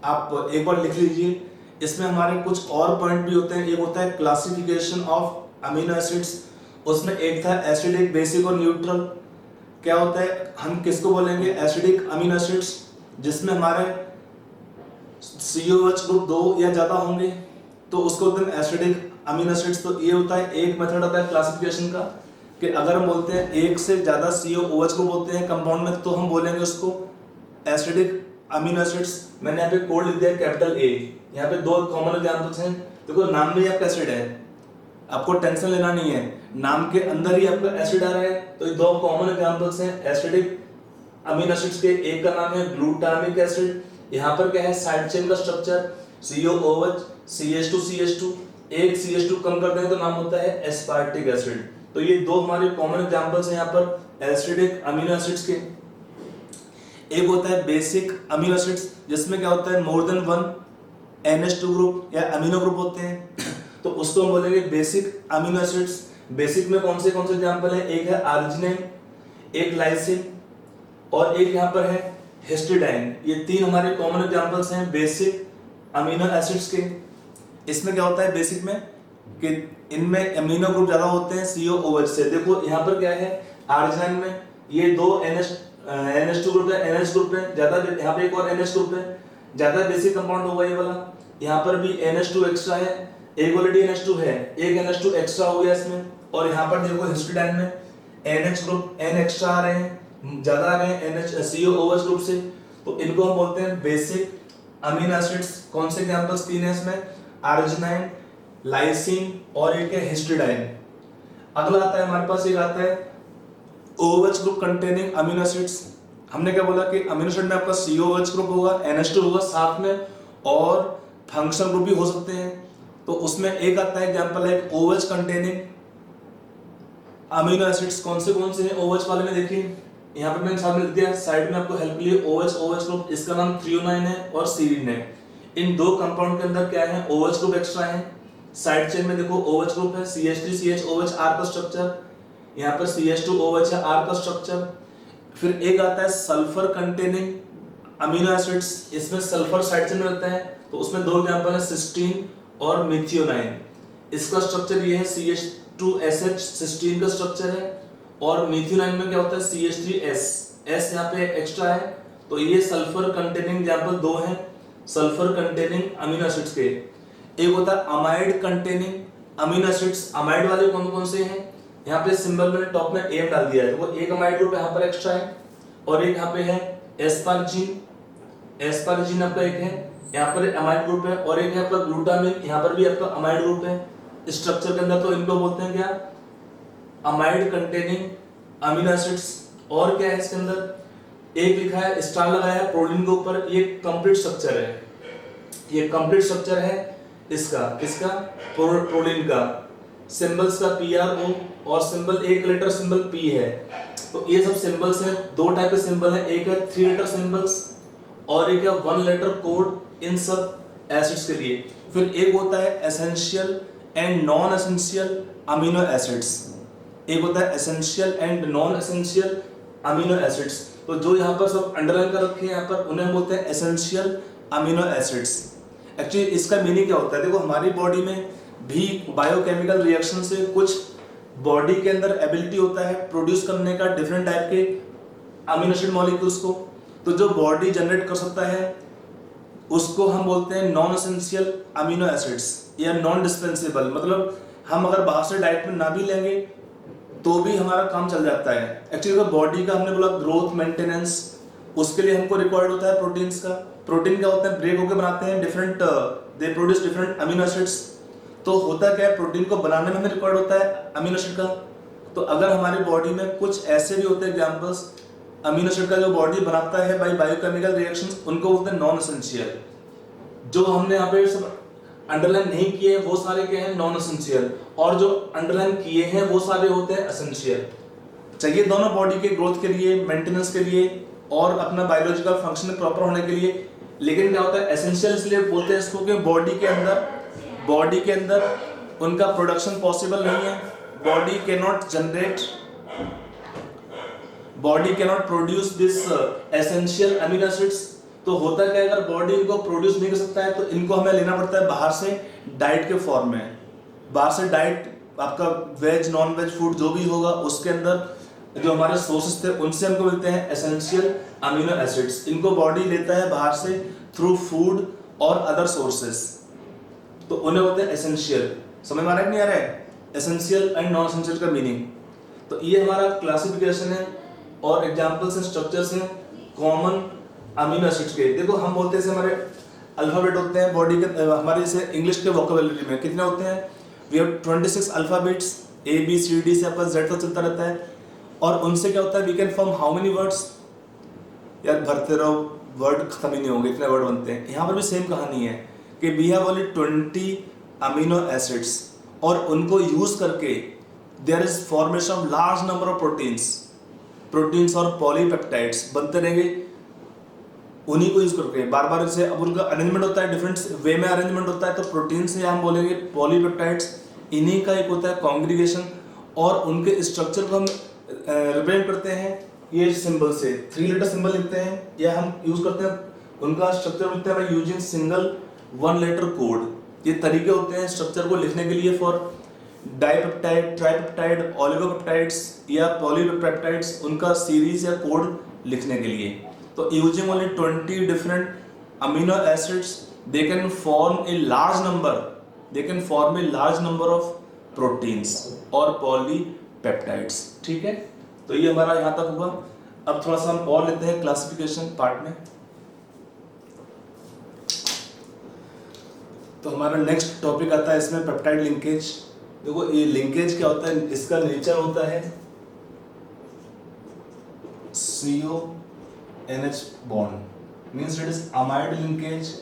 आप एक बार लिख लीजिए। इसमें हमारे कुछ और पॉइंट भी होते हैं, एक होता है क्लासिफिकेशन ऑफ अमीनो एसिड्स, उसमें एक था एसिडिक, बेसिक और न्यूट्रल। क्या होता है, हम किसको बोलेंगे एसिडिक अमीनो एसिड्स, जिसमें हमारे COH ग्रुप 2 या ज्यादा होंगे तो उसको बोलते हैं एसिडिक अमीनो एसिड्स। तो ये होता है एक मेथड होता है क्लासिफिकेशन का, कि अगर हम बोलते हैं एक से ज्यादा COOH को बोलते हैं कंपाउंड में, तो हम बोलेंगे उसको एसिडिक अमीनो एसिड्स। मैंने यहाँ पे कोड लिख दिया कैपिटल A, यहाँ पे दो कॉमन एग्जांपल्स हैं। देखो नाम में ही आपका एसिड है, आपको टेंशन लेना नहीं है, नाम के अंदर ही आपका एसिड आ रहा है। तो ये दो कॉमन एग्जांपल्स हैं एसिडिक अमीनो एसिड्स के, एक का नाम है ग्लूटामिक एसिड। यहाँ पर क्या है साइड चेन का स्ट्रक्चर COOH CH2 एक CH2 कम कर दें तो नाम होता है एस्पार्टिक एसिड। तो ये दो हमारे कॉमन एग्जांपल्स हैं यहाँ पर एसिडिक अमीनो एसिड्स के। एक होता है बेसिक अमीनो एसिड्स, जिसमें क्या होता है मोर देन 1 NH2 ग्रुप या अमीनो ग्रुप होते हैं, तो उसको हम बोलेंगे बेसिक अमीनो एसिड्स। बेसिक में कौन से एग्जांपल है, एक है आर्जिनिन, एक लाइसिन और एक यहाँ पर है हिस्टिडाइन। ये तीन हमारे कॉमन एग्जांपल्स हैं बेसिक अमीनो एसिड्स के। इसमें क्या होता है बेसिक में कि इनमें अमीनो ग्रुप ज्यादा होते हैं COOH से। देखो यहाँ पर क्या है आर्जिनाइन में ये दो NH2 ग्रुप है, NH ग्रुप है ज्यादा, यहाँ पे एक और NH ग्रुप है, ज्यादा बेसिक कंपाउंड होगा ये वाला। यहाँ पर भी NH2 एक्स्ट्रा है, एक ऑलरेडी NH2 है, एक NH2 एक्स्ट्रा हो गया इसमें। और यहाँ पर देखो हिस्टिडाइन में NH ग्रुप N एक्स्ट्रा आ रहे हैं, ज्यादा आ रहे हैं COOH ग्रुप से, तो इनको हम बोलते हैं बेसिक अमीनो एसिड्स। कौन से एग्जांपल्स तीन है इसमें, आर्जिनाइन, लाइसिन और एक है हिस्टिडाइन। अगला आता है हमारे पास, एक आता है OH group containing amino acids. हमने क्या बोला कि अमीनो एसिड में आपका COOH ग्रुप होगा, NH2 होगा साथ में, और फंक्शनल ग्रुप भी हो सकते हैं। तो उसमें एक आता है एग्जांपल है OH कंटेनिंग अमीनो एसिड्स। कौन से हैं OH वाले में, देखिए यहाँ पे मैंने साथ में लिख दिया साइड में आपको हेल्प के लिए OH ग्रुप, इसका नाम थ्रियोनाइन है और सीरीन है। इन दो कंपाउंड के अंदर क्या है OH ग्रुप एक्स्ट्रा है। साइड चेन में देखो OH ग्रुप है, CH3CHOH R का स्ट्रक्चर, यहाँ पर CH2OH है R का स्ट्रक्चर। फिर एक आता है सल्फर कंटेनिंग अमीनो एसिड्स, इसमें सल्फर साइड चेन में रहता है, तो उसमें दो एग्जांपल है सिस्टीन और मेथियोनाइन। इसका स्ट्रक्चर ये है CH2SH सिस्टीन का स्ट्रक्चर है, और मेथियोनाइन में क्या होता है CH3S, S यहाँ पे एक्स्ट्रा है। तो ये सल्फर कंटेनिंग एग्जांपल दो हैं सल्फर कंटेनिंग अमीनो एसिड्स के। एक होता है amide containing amino acids amide वाले कौन कौन से हैं, यहाँ पे सिंबल मैंने टॉप में एम डाल दिया है, तो वो एक अमाइड ग्रुप यहाँ पर एक्स्ट्रा है, और एक यहाँ पे है एस्पारजीन आपका एक है, यहाँ पर अमाइड ग्रुप है, और एक है आपका ग्लूटामिन, यहाँ पर भी आपका अमाइड ग्रुप है स्ट्रक्चर के अंदर। तो इनको बोलते हैं क्या, अमाइड कंटेनिंग अमीनो एसिड्स। और क्या है इसके अंदर, एक लिखा है स्टार लगाया है प्रोटीन के ऊपर, ये कंप्लीट स्ट्रक्चर है, ये कंप्लीट स्ट्रक्चर है इसका प्रोटीन का। सिंबल्स का PRO और सिंबल एक लेटर सिंबल P है, तो ये सब सिंबल्स हैं। दो टाइप के सिंबल हैं, एक है 3 लेटर सिंबल्स और एक है 1 लेटर कोड इन सब एसिड्स के लिए। फिर एक होता है essential and non essential amino acids, एक होता है essential and non essential amino acids. तो जो यहाँ पर सब अंडरलाइन कर रखे हैं यहाँ पर, उन्हें बोलते हैं एसेंशियल अमीनो एसिड्स। एक्चुअली इसका मीनिंग क्या होता है, देखो हमारी बॉडी में भी बायोकेमिकल रिएक्शन से कुछ बॉडी के अंदर एबिलिटी होता है प्रोड्यूस करने का डिफरेंट टाइप के अमीनो एसिड मॉलिक्यूल्स को। तो जो बॉडी जनरेट कर सकता है उसको हम बोलते हैं नॉन एसेंशियल अमीनो एसिड्स या नॉन डिस्पेंसेबल। मतलब हम अगर बाहर से डाइट में ना भी लेंगे तो भी हमारा काम चल जाता है। एक्चुअली बॉडी का हमने बोला ग्रोथ मेंटेनेंस, उसके लिए हमको रिक्वायर्ड होता है प्रोटीन्स का। प्रोटीन क्या होता है, ब्रेक होकर बनाते हैं different, they produce different amino acids. तो होता क्या है, प्रोटीन को बनाने में हमें रिक्वायर्ड होता है अमीनो एसिड का। तो अगर हमारी बॉडी में कुछ ऐसे भी होते हैं एग्जांपल्स अमीनो एसिड का जो बॉडी बनाता है बाय बायोकेमिकल रिएक्शंस, उनको बोलते हैं नॉन एसेंशियल। जो हमने यहाँ पे सब अंडरलाइन नहीं किए वो सारे क्या हैं, नॉन एसेंशियल, और जो अंडरलाइन किए हैं वो सारे होते हैं एसेंशियल। चाहिए दोनों बॉडी के ग्रोथ के लिए, मेंटेनेंस के लिए और अपना बायोलॉजिकल फंक्शन प्रॉपर होने के लिए। लेकिन क्या होता है, एसेंशियल इसलिए बोलते हैं इसको कि बॉडी के अंदर उनका प्रोडक्शन पॉसिबल नहीं है। Body can not produce this essential amino acids. तो होता क्या है, अगर बॉडी इनको प्रोड्यूस नहीं कर सकता है तो इनको हमें लेना पड़ता है बाहर से डाइट के फॉर्म में। बाहर से डाइट आपका वेज नॉन वेज फूड जो भी होगा उसके अंदर जो हमारे सोर्सेस थे उनसे हमको मिलते हैं एसेंशियल अमीनो एसिड्स। इनको बॉडी लेता है बाहर से थ्रू फूड और अदर सोर्सेस, तो उन्हें बोलते हैं एसेंशियल। समझ में आ रहा है कि नहीं आ रहा है, एसेंशियल एंड नॉन एसेंशियल का मीनिंग। तो ये हमारा क्लासिफिकेशन है और एग्जांपल्स एंड स्ट्रक्चर्स हैं कॉमन अमीनो एसिड्स के। देखो हम बोलते हैं हमारे अल्फाबेट होते हैं बॉडी के, हमारे जैसे इंग्लिश के वोकेबुलरी में कितने होते हैं, वी हैव 26 अल्फाबेट्स, ABCD से आपका Z तक चलता रहता है। और उनसे क्या होता है, we can form how many words, यार भरते रहो वर्ड खत्म ही नहीं होंगे, इतने वर्ड बनते हैं। यहाँ पर भी सेम कहानी है कि we have only 20 amino acids और उनको यूज करके there is formation of large number of proteins और पॉलीपेप्टाइड्स बनते रहेंगे उन्हीं को यूज करके बार बार। से अब उनका अरेंजमेंट होता है डिफरेंट वे में अरेंजमेंट होता है। तो प्रोटीन से हम बोलेंगे पॉलीपेप्टाइड्स, इन्हीं का एक होता है कॉन्ग्रीगेशन और उनके स्ट्रक्चर को हम रिप्रेजेंट करते हैं ये सिंबल से। 3 लेटर सिंबल लिखते हैं या हम यूज करते हैं, उनका स्ट्रक्चर लिखते हैं यूजिंग सिंगल 1 लेटर कोड। ये तरीके होते हैं स्ट्रक्चर को लिखने के लिए फॉर डाइपेप्टाइड, ट्राइपेप्टाइड, ओलिगोपेप्टाइड्स या पॉलीपेप्टाइड्स, उनका सीरीज या कोड लिखने के लिए। तो using only 20 different amino acids they can form a large number of proteins और पॉलीपेप्टाइड्स। ठीक है, तो ये हमारा यहाँ तक हुआ। अब थोड़ा सा हम और लेते हैं क्लासिफिकेशन पार्ट में। तो हमारा नेक्स्ट टॉपिक आता है इसमें पेप्टाइड लिंकेज। देखो ये लिंकेज क्या होता है, इसका नेचर होता है CONH bond, means it is amide linkage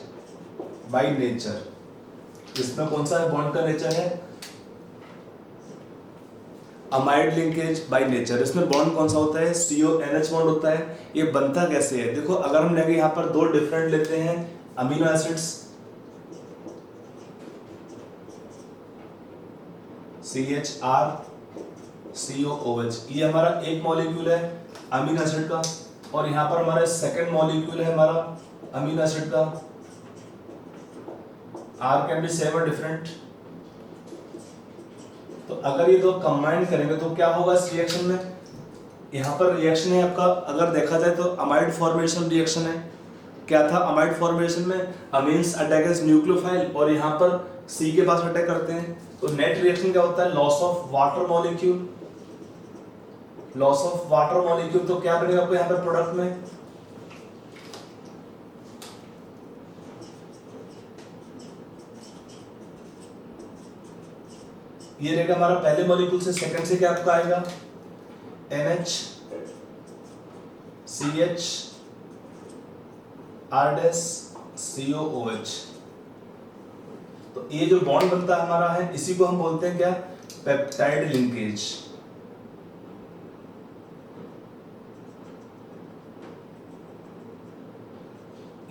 by nature. इसमें कौन सा बॉन्ड का नेचर है, अमाइड लिंकेज बाय नेचर। इसमें बॉन्ड कौन सा होता है, CONH बॉन्ड होता है। ये बनता कैसे है, देखो अगर हम लेंगे यहाँ पर 2 डिफरेंट लेते हैं अमीनो एसिड्स CHR COOH, ये हमारा एक मॉलिक्यूल है अमीनो एसिड का, और यहाँ पर हमारा सेकंड मॉलिक्यूल है हमारा अमीनो एसिड का। R कैन बी सेम और डिफरेंट। तो अगर ये दो कंबाइन करेंगे तो क्या होगा इस रिएक्शन में, यहाँ पर रिएक्शन है आपका, अगर देखा जाए तो अमाइड फॉर्मेशन रिएक्शन है। क्या था अमाइड फॉर्मेशन में, अमीन्स अटैक एज न्यूक्लियोफाइल और यहाँ पर सी के पास अटैक करते हैं, तो नेट रिएक्शन क्या होता है, loss of water molecule, loss of water molecule. तो क्या बनेगा आपको यहाँ पर प्रोडक्ट में, ये रहेगा हमारा पहले मॉलिक्यूल से सेकंड से क्या आपका आएगा, NH CH R COOH। तो ये जो बॉन्ड बनता है हमारा है, इसी को हम बोलते हैं क्या, पेप्टाइड लिंकेज।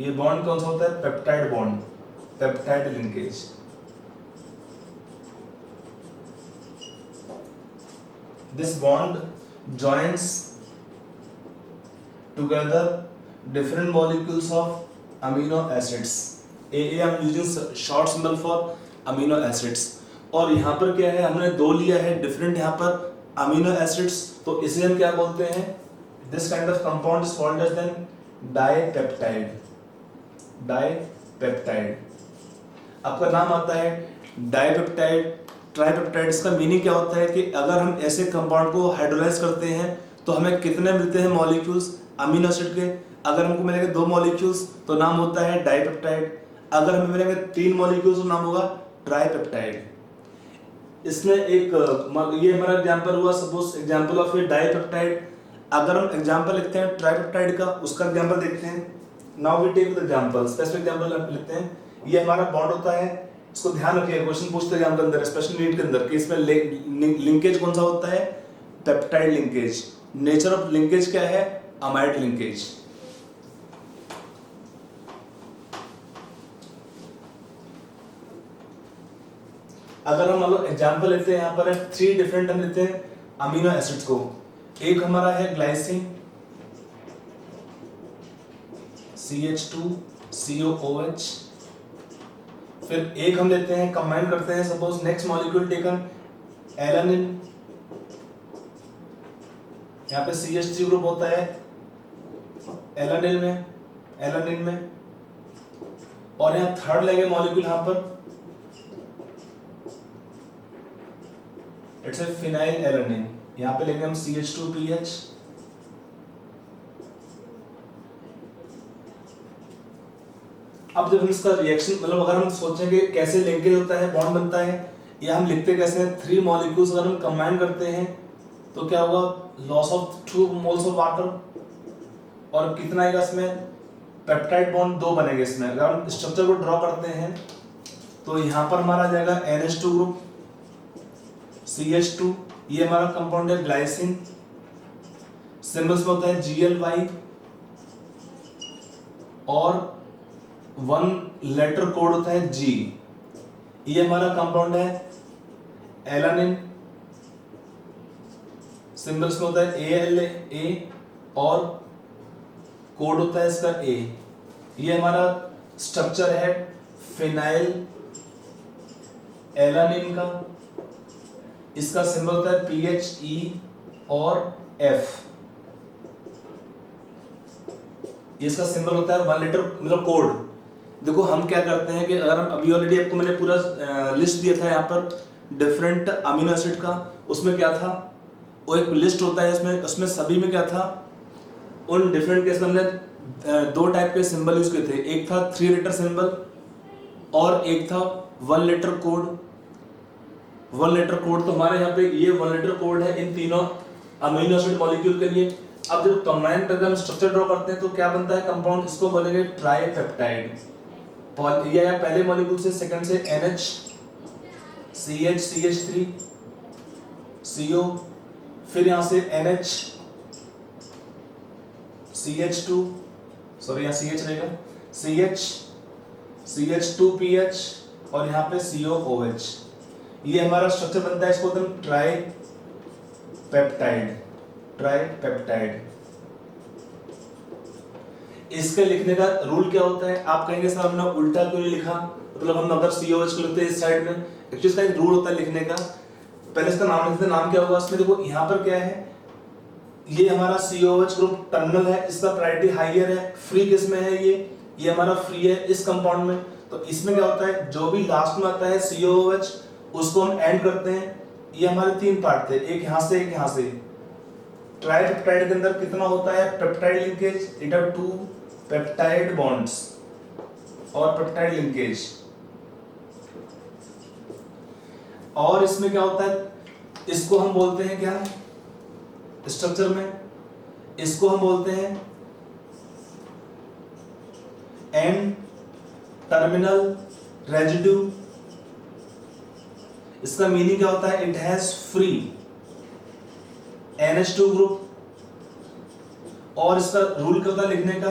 ये बॉन्ड कौन सा होता है, peptide bond, peptide linkage. This bond joins together different molecules of amino acids. AA I'm using short symbol for amino acids. और यहाँ पर क्या है, हमने दो लिया है different यहाँ पर amino acids, तो इसे हम क्या बोलते हैं, this kind of compound is called as then dipeptide. Dipeptide. आपका नाम आता है डाइपेप्टाइड, ट्राइपेप्टाइड। इसका मीनिंग क्या होता है कि अगर हम ऐसे कंपाउंड को हाइड्रोलाइज करते हैं तो हमें कितने मिलते हैं मॉलिक्यूल्स अमीनो एसिड के, अगर हमको मिलेंगे 2 मॉलिक्यूल्स तो नाम होता है डाइपेप्टाइड, अगर हमें मिलेंगे 3 मॉलिक्यूल्स तो नाम होगा ट्राइपेप्टाइड। इसमें एक ये हमारा एग्जांपल हुआ, suppose example of A dipeptide. अगर हम एग्जांपल लिखते हैं ट्राइपेप्टाइड का, उसका एग्जांपल देखते हैं। Now we take the example, specific example लिखते हैं। ये हमारा बॉन्ड होता है, इसको ध्यान रखिए, क्वेश्चन पूछते हैं के अंदर, स्पेशली नीट के अंदर, कि इसमें लिंकेज कौन सा होता है, peptide linkage. Nature of linkage क्या है, अमाइड लिंकेज। अगर हम मतलब एग्जांपल लेते हैं, यहाँ पर 3 डिफरेंट हम लेते हैं अमीनो एसिड्स को। एक हमारा है ग्लाइसिन CH2COOH, फिर एक हम लेते हैं, कंबाइन करते हैं, suppose next molecule taken alanine, यहाँ पे CH3 ग्रुप होता है एलानिन में, और यहाँ थर्ड लेंगे मॉलिक्यूल, यहाँ पर इट्स ए फिनाइल एलानिन, यहाँ पे लेंगे हम CH2PH। अब जब हम इसका रिएक्शन मतलब अगर हम सोचें कि कैसे लिंकेज होता है, बॉन्ड बनता है, या हम लिखते कैसे हैं, 3 मॉलिक्यूल्स अगर हम कंबाइन करते हैं तो क्या होगा, loss of 2 moles of water, और कितना आएगा इसमें, पेप्टाइड बॉन्ड 2 बनेंगे इसमें। अगर हम स्ट्रक्चर को ड्रॉ करते हैं तो यहाँ पर हमारा आ जाएगा NH2 ग्रुप, CH2, ये हमारा कंपाउंड है ग्लाइसिन, सिंबल्स में होता है GLY, और 1 लेटर कोड होता है G। ये हमारा कंपाउंड है एलानिन, सिंबल्स में होता है ALA, और कोड होता है इसका A। ये हमारा स्ट्रक्चर है फिनाइल एलानिन का, इसका सिंबल होता है PHE और F। इसका सिंबल होता है 1 लेटर मतलब कोड। देखो हम क्या करते हैं कि अगर हम अभी ऑलरेडी आपको मैंने पूरा लिस्ट दिया था यहाँ पर डिफरेंट अमीनो एसिड का, उसमें क्या था, वो एक लिस्ट होता है इसमें, उसमें सभी में क्या था, उन डिफरेंट केस में हमने 2 टाइप के सिंबल यूज किए थे। एक था 3 लेटर सिंबल और एक था 1 लेटर कोड। 1 लेटर कोड, तो हमारे यहाँ पे ये 1 लेटर कोड है इन तीनों अमीनो एसिड मॉलिक्यूल के लिए। अब जब कंबाइन करके हम स्ट्रक्चर ड्रॉ करते हैं तो क्या बनता है कंपाउंड, इसको बोलेंगे ट्राइपेप्टाइड। या पहले मॉलिक्यूल से सेकंड से NH CH CH3 CO, फिर यहाँ से NH CH2, सॉरी यहाँ CH रहेगा, CH CH2PH और यहाँ पे COOH। ये हमारा स्ट्रक्चर बनता है, इसको हम ट्राइपेप्टाइड। इसके लिखने का रूल क्या होता है, आप कहेंगे सर हमने उल्टा क्यों नहीं लिखा, मतलब हम अगर COH को लिखते हैं इस साइड में, एक्चुअली इसका एक रूल होता है लिखने का। पहले इसका नाम लिखते हैं, नाम क्या होगा इसमें, देखो यहाँ पर क्या है, ये हमारा COH ग्रुप टर्मिनल है, इसका प्रायोरिटी हाईयर है, फ्री किस में है, ये ये हमारा फ्री है इस कंपाउंड में। तो इसमें क्या होता है, जो भी लास्ट में आता है COOH उसको हम एंड करते हैं। ये हमारे 3 पार्ट थे, एक यहाँ से एक यहाँ से। ट्राइपेप्टाइड के अंदर कितना होता है peptide linkage, it have 2 peptide bonds और पेप्टाइड लिंकेज। और इसमें क्या होता है, इसको हम बोलते हैं क्या स्ट्रक्चर में, इसको हम बोलते हैं एंड टर्मिनल रेजिड्यू। इसका मीनिंग क्या होता है, it has free NH2 group. और इसका रूल क्या होता है लिखने का,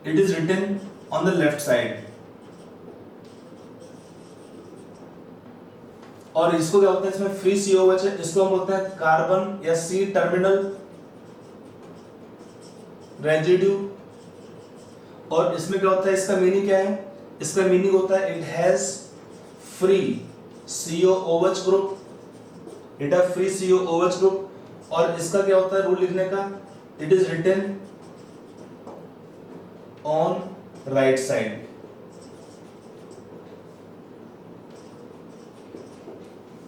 it is written on the left side. और इसको क्या होता है, इसमें फ्री COH है, इसको हम बोलते हैं कार्बन या C टर्मिनल रेजिड्यू। और इसमें क्या होता है, इसका मीनिंग क्या है, इसका मीनिंग होता है it has free COOH group, it has free COOH group. और इसका क्या होता है रूल लिखने का, it is written on right side.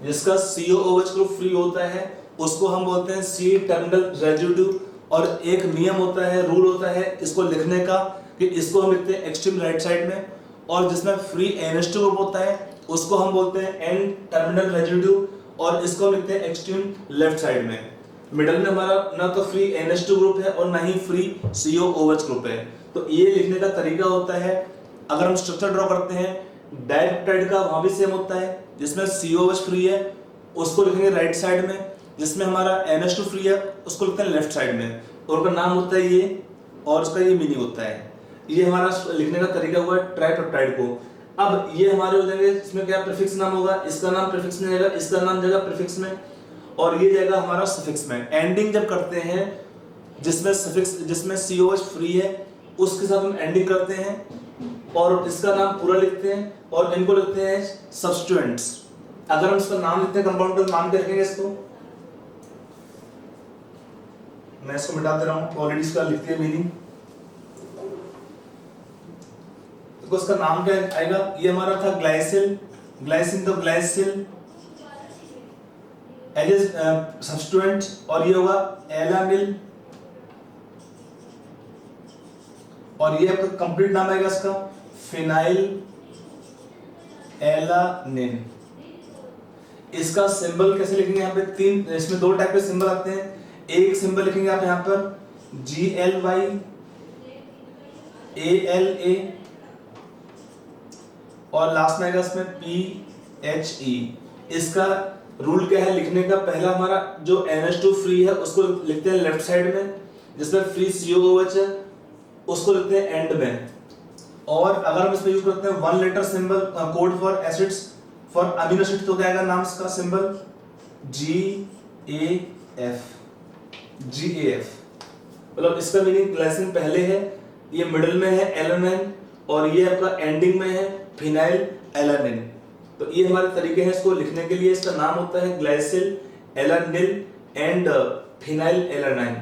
जिसका COOH ग्रुप फ्री होता है उसको हम बोलते हैं C टर्मिनल रेजिड्यू। और एक नियम होता है, रूल होता है इसको लिखने का, कि इसको हम लिखते हैं एक्सट्रीम राइट साइड में। और जिसमें फ्री NH2 ग्रुप होता है उसको हम बोलते हैं N टर्मिनल रेजिड्यू। और इसको हम लिखते हैं एक्सट्रीम लेफ्ट साइड में। मिडल में हमारा ना तो फ्री NH2 ग्रुप है और ना ही फ्री COOH ग्रुप है। तो ये लिखने का तरीका होता है। अगर हम स्ट्रक्चर ड्रॉ करते हैं डाइपेप्टाइड का, वहां भी सेम होता है, जिसमें COH फ्री है उसको लिखेंगे राइट साइड में, जिसमें हमारा NH2 फ्री है उसको लिखते हैं लेफ्ट साइड में। और उसका नाम होता है ये, और उसका ये मीनिंग होता है। ये हमारा लिखने का तरीका हुआ ट्राइपेप्टाइड को। अब ये हमारे हो जाएंगे, इसमें क्या प्रीफिक्स नाम होगा, इसका नाम प्रीफिक्स में जाएगा, इसका नाम जाएगा प्रीफिक्स में, और ये जाएगा हमारा सफिक्स में। एंडिंग जब करते हैं जिसमें सफिक्स, जिसमें COH फ्री है उसके साथ हम एंडिंग करते हैं और इसका नाम पूरा लिखते हैं और इनको लिखते हैं सब्स्टिट्यूएंट्स। अगर हम इसका नाम लिखते हैं कंपाउंड का मान के रखेंगे इसको, मैं इसको मिटा दे रहा हूं, ऑलरेडी इसका लिखते हैं मीनिंग। तो उसका नाम क्या आएगा, ये हमारा था ग्लाइसिल, ग्लाइसिन तो ग्लाइसिल एज सब्स्टिट्यूएंट, और ये होगा एलानिल, और ये आपका कंप्लीट नाम आएगा इसका फिनाइल एलानिन। इसका सिंबल कैसे लिखेंगे, यहाँ पे 3, इसमें 2 टाइप के सिंबल आते हैं। एक सिंबल लिखेंगे आप यहाँ पर GLY ALA, और लास्ट में आएगा इसमें PHE। इसका रूल क्या है लिखने का, पहला हमारा जो NH2 फ्री है उसको लिखते हैं लेफ्ट साइड में, जिसमें फ्री COOH है उसको लिखते हैं एंड में। और अगर हम इसमें यूज करते हैं 1 letter symbol code for acids, for amino acid, तो क्या आएगा नाम इसका सिंबल GAF। मतलब इसका मीनिंग ग्लाइसिन पहले है, ये मिडिल में है एलानिन, और ये आपका एंडिंग में है फिनाइल एलानिन। तो ये हमारे तरीके हैं इसको लिखने के लिए। इसका नाम होता है ग्लाइसिल एलानिल एंड फिनाइल एलानाइन,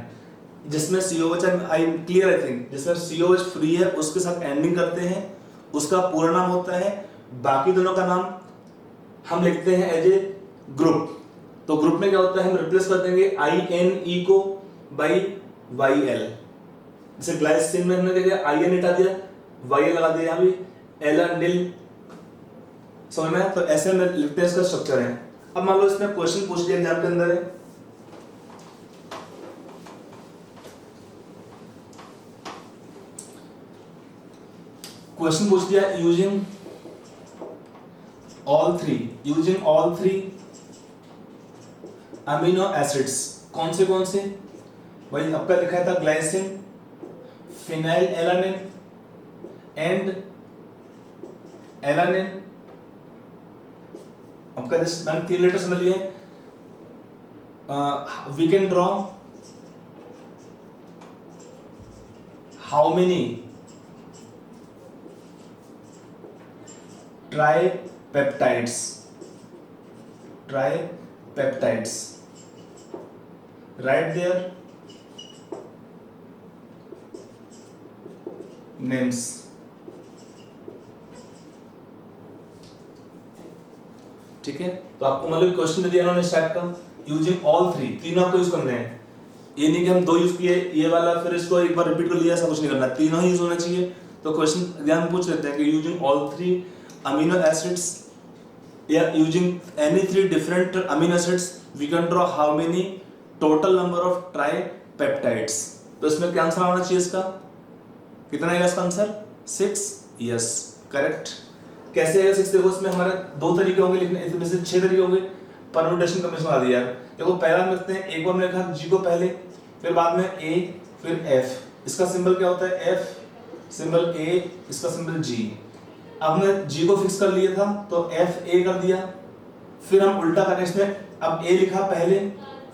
जिसमें COH, I am clear I think, जिसमें COH फ्री है उसके साथ एंडिंग करते हैं, उसका पूरा नाम होता है। बाकी दोनों का नाम हम लिखते हैं एज ए ग्रुप। तो ग्रुप में क्या होता है, हम रिप्लेस कर देंगे INE को बाई YL। जैसे ग्लाइसिन में हमने क्या IN हटा दिया, YL लगा दिया, यहाँ भी एलानिल, समझ में। तो ऐसे में लिखते हैं, इसका स्ट्रक्चर है। अब मान लो इसमें क्वेश्चन पूछ दिया एग्जाम के अंदर है, क्वेश्चन पूछ दिया using all three amino acids, कौन से भाई आपका लिखा था glycine, phenylalanine and alanine. आपका जस्ट मैंने 3 लेटर समझ लिए। We can draw how many tripeptides, write their names। ठीक है, तो आपको मतलब क्वेश्चन दे दिया इन्होंने इस टाइप का, यूजिंग ऑल थ्री, तीनों आपको यूज करने हैं। ये नहीं कि हम दो यूज किए ये वाला फिर इसको एक बार रिपीट कर लिया, ऐसा कुछ नहीं करना, तीनों ही यूज होना चाहिए। तो क्वेश्चन ध्यान पूछ लेते हैं कि using all three amino acids या using any three different amino acids we can draw how many total number of tripeptides. तो इसमें क्या आंसर आना चाहिए इसका, कितना आएगा इसका आंसर 6, यस करेक्ट। कैसे आएगा 6, देखो इसमें हमारे दो तरीके होंगे लिखने, इसमें से 6 तरीके होंगे, परम्यूटेशन कॉम्बिनेशन आ दिया। देखो पहला हम लिखते हैं, एक बार मैंने लिखा जी को पहले, फिर बाद में ए, फिर एफ, इसका सिंबल क्या होता है एफ, सिंबल ए, इसका सिंबल जी। अब हमने जी को फिक्स कर लिया था तो एफ ए कर दिया, फिर हम उल्टा करें इसमें, अब ए लिखा पहले,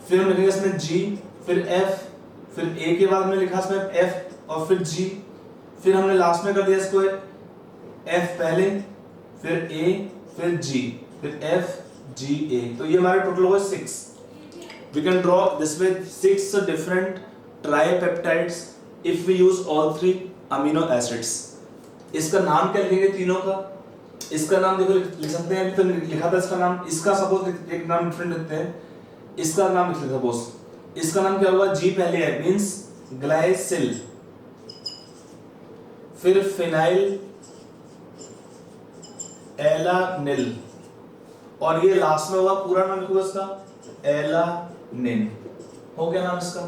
फिर हम लिखेंगे इसमें जी, फिर एफ, फिर ए के बाद हमने लिखा इसमें एफ और फिर जी, फिर हमने लास्ट में कर दिया इसको एफ पहले, फिर ए, फिर जी, फिर एफ जी ए। तो ये हमारे टोटल हुआ 6। We can draw this way 6 different tripeptides if we use all 3 amino acids. इसका नाम क्या लिखेंगे तीनों का, इसका नाम देखो लिख सकते हैं, अभी तो लिखा था इसका नाम, इसका सपोज एक नाम डिफरेंट लिखते हैं, इसका नाम लिख लेते हैं सपोज, इसका नाम क्या होगा, जी पहले है मींस ग्लाइसिल, फिर फिनाइल एलानिल, और ये लास्ट में होगा पूरा नाम लिखोगे इसका एलानिन, हो गया नाम इसका।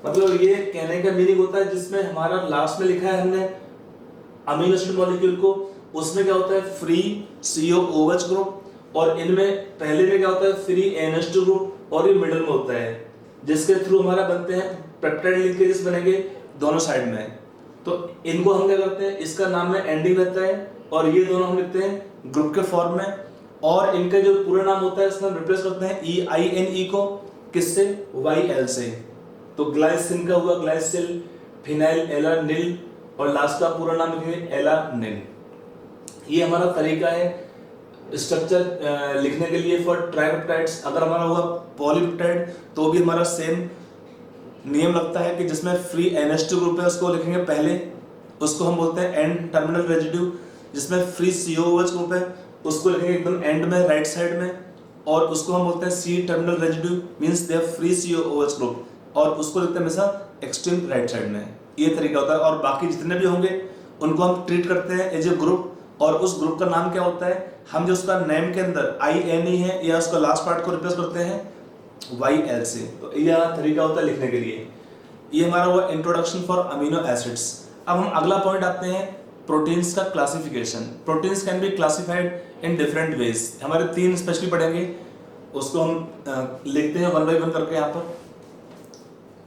मतलब ये कहने का मीनिंग होता है जिसमें हमारा लास्ट में लिखा है हमने अमीनो एसिड मॉलिक्यूल को, उसमें क्या होता है फ्री COOH ग्रुप, और इनमें पहले में क्या होता है फ्री NH2 ग्रुप, और ये मिडिल में होता है जिसके थ्रू हमारा बनते हैं पेप्टाइड लिंकेजेस बनेंगे दोनों साइड में। तो इनको हम क्या करते हैं, इसका नाम में एंडिंग रहता है, और ये दोनों हम लिखते हैं ग्रुप के फॉर्म में, और इनका जो पूरा नाम होता है उसमें हम रिप्लेस करते हैं EINE को किससे, YL से। तो ग्लाइसिन का हुआ ग्लाइसिल, फिनाइल एलानिल, और लास्ट का पूरा नाम लिखेंगे एलानिन। ये हमारा तरीका है स्ट्रक्चर लिखने के लिए फॉर ट्राइपेप्टाइड्स। अगर हमारा हुआ पॉलीपेप्टाइड तो भी हमारा सेम नियम लगता है कि जिसमें फ्री NH2 ग्रुप है उसको लिखेंगे पहले, उसको हम बोलते हैं एंड टर्मिनल रेजिड्यू। जिसमें फ्री COOH ग्रुप है उसको लिखेंगे एकदम एंड में राइट साइड में, और उसको हम बोलते हैं C terminal residue means they have free COOH group, और उसको लिखते हैं हमेशा एक्सट्रीम राइट साइड में। ये तरीका होता है, और बाकी जितने भी होंगे उनको हम ट्रीट करते हैं एज ए ग्रुप, और उस ग्रुप का नाम क्या होता है, हम जो उसका नेम के अंदर INE है या उसका लास्ट पार्ट को रिप्लेस करते हैं YL से। तो यह तरीका होता है लिखने के लिए। ये हमारा हुआ इंट्रोडक्शन फॉर अमीनो एसिड्स। अब हम अगला पॉइंट आते हैं प्रोटीन्स का classification. Proteins can be classified in different ways, हमारे 3 स्पेशली पढ़ेंगे, उसको हम लिखते हैं वन बाय वन करके यहाँ पर।